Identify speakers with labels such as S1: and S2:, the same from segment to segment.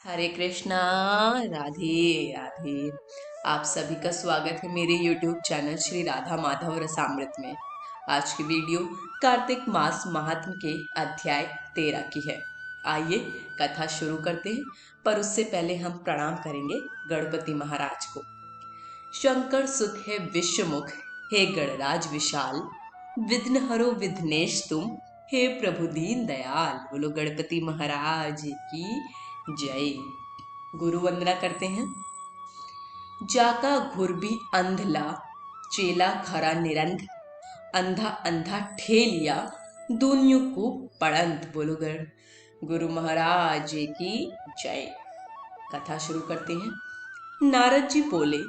S1: हरे कृष्णा। राधे राधे। आप सभी का स्वागत है मेरे YouTube चैनल श्री राधा माधव रसामृत में। आज की वीडियो कार्तिक मास महात्म के अध्याय 13 की है। आइए कथा शुरू करते हैं, पर उससे पहले हम प्रणाम करेंगे गणपति महाराज को। शंकर सुत है विश्वमुख, हे गणराज विशाल, विघ्न हरो विघ्नेश तुम, हे प्रभु दीन दयाल। बोलो गणपति महाराज की जय। गुरु वंदना करते हैं। जाका घुरबी अंधला, चेला खरा निरंध, अंधा अंधा ठेलिया, दुनियों को पड़ंत। बोलो गुरु महाराज की जय। कथा शुरू करते हैं। नारद जी बोले,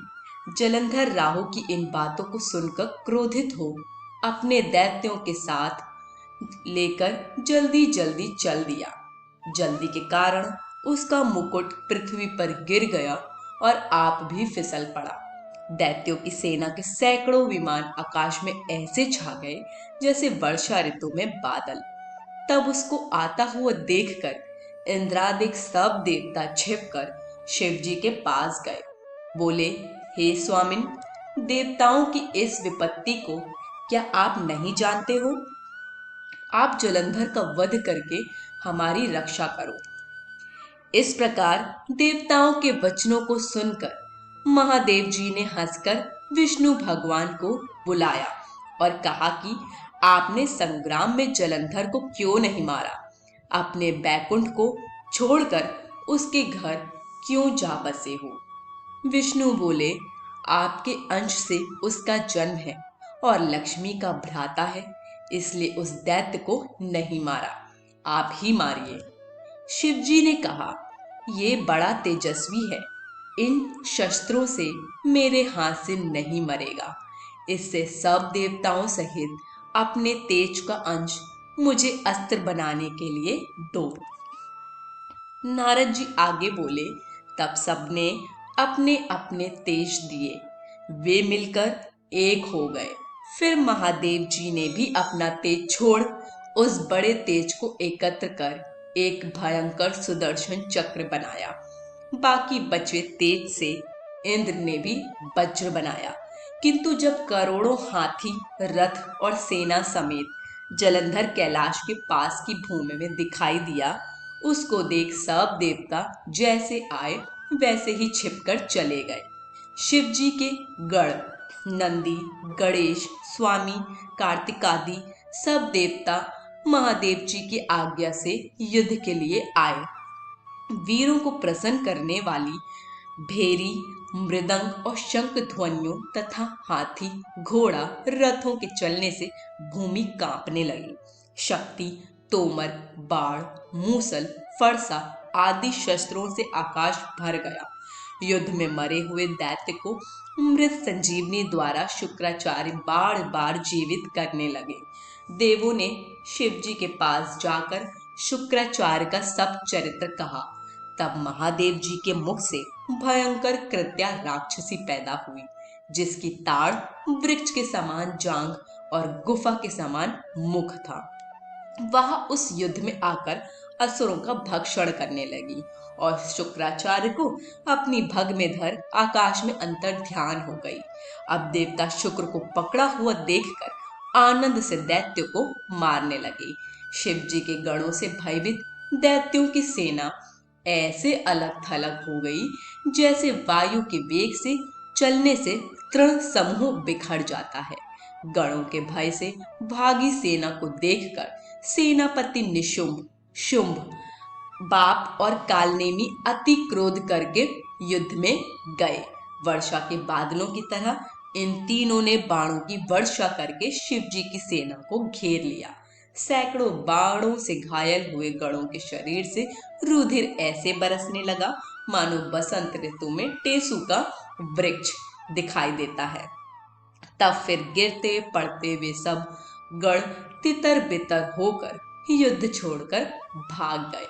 S1: जलंधर राहु की इन बातों को सुनकर क्रोधित हो अपने दैत्यों के साथ लेकर जल्दी जल्दी चल दिया। जल्दी के कारण उसका मुकुट पृथ्वी पर गिर गया और आप भी फिसल पड़ा। दैत्यों की सेना के सैकड़ों विमान आकाश में ऐसे छा गए जैसे वर्षा ऋतु में बादल। तब उसको आता हुआ देखकर इंद्रादिक सब देवता छिपकर शिव जी के पास गए। बोले, हे स्वामिन, देवताओं की इस विपत्ति को क्या आप नहीं जानते हो? आप जलंधर का वध करके हमारी रक्षा करो। इस प्रकार देवताओं के वचनों को सुनकर महादेव जी ने हंसकर विष्णु भगवान को बुलाया और कहा कि आपने संग्राम में जलंधर को क्यों नहीं मारा? अपने बैकुंठ को छोड़कर उसके घर क्यों जा बसे हो? विष्णु बोले, आपके अंश से उसका जन्म है और लक्ष्मी का भ्राता है, इसलिए उस दैत्य को नहीं मारा, आप ही मारिए। शिव जी ने कहा, ये बड़ा तेजस्वी है, इन शस्त्रों से मेरे हाथ से नहीं मरेगा। इससे सब देवताओं सहित अपने तेज का अंश मुझे अस्त्र बनाने के लिए दो। नारद जी आगे बोले, तब सबने अपने अपने तेज दिए, वे मिलकर एक हो गए। फिर महादेव जी ने भी अपना तेज छोड़ उस बड़े तेज को एकत्र कर एक भयंकर सुदर्शन चक्र बनाया। बाकी बचे तेज से इंद्र ने भी वज्र बनाया। किंतु जब करोड़ों हाथी, रथ और सेना समेत जलंधर कैलाश के पास की भूमि में दिखाई दिया, उसको देख सब देवता जैसे आए वैसे ही छिपकर चले गए। शिव जी के गण नंदी, गणेश, स्वामी, कार्तिक आदि सब देवता महादेव जी की आज्ञा से युद्ध के लिए आए। वीरों को प्रसन्न करने वाली भेरी, मृदंग और शंख ध्वनियों तथा हाथी, घोड़ा, रथों के चलने से भूमि कांपने लगी। शक्ति, तोमर, बाण, मूसल, फरसा आदि शस्त्रों से आकाश भर गया। युद्ध में मरे हुए दैत्य को मृत संजीवनी द्वारा शुक्राचार्य बार बार जीवित करने लगे। देवों ने शिव जी के पास जाकर शुक्राचार्य का सब चरित्र कहा। तब महादेव जी के मुख से भयंकर कृत्या राक्षसी पैदा हुई, जिसकी ताड़ वृक्ष के समान जांग और गुफा के समान मुख था। वह उस युद्ध में आकर असुरों का भक्षण करने लगी और शुक्राचार्य को अपनी भग में धर आकाश में अंतर ध्यान हो गई। अब देवता शुक्र को पकड़ा हुआ देखकर आनंद से दैत्यों को मारने लगे। शिव जी के गणों से भयभीत दैत्यों की सेना ऐसे अलग थलग हो गई जैसे वायु के वेग से चलने से तृण समूह बिखर जाता है। गणों के भय से भागी सेना को देखकर सेनापति निशुंभ, शुंभ, बाप और कालनेमी अति क्रोध करके युद्ध में गए। वर्षा के बादलों की तरह इन तीनों ने बाणों की वर्षा करके शिव जी की सेना को घेर लिया। सैकड़ों बाणों से घायल हुए गणों के शरीर से रुधिर ऐसे बरसने लगा मानो बसंत ऋतु में टेसू का वृक्ष दिखाई देता है। तब फिर गिरते पड़ते वे सब गण तितर बितर होकर युद्ध छोड़कर भाग गए।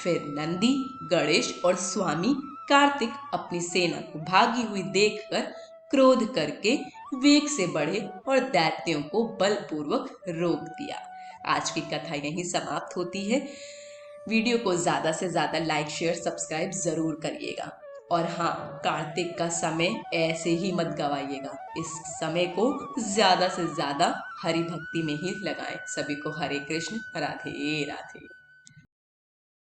S1: फिर नंदी, गणेश और स्वामी कार्तिक अपनी सेना को भागी हुई देखकर क्रोध करके वेग से बढ़े और दैत्यों को बलपूर्वक रोक दिया। आज की कथा यहीं समाप्त होती है। वीडियो को ज़्यादा से ज़्यादा लाइक शेयर सब्सक्राइब ज़रूर करिएगा। और हाँ, कार्तिक का समय ऐसे ही मत गवाइएगा। इस समय को ज़्यादा से ज़्यादा हरि भक्ति में ही लगाएं। सभी को हरे कृष्ण, राधे राधे।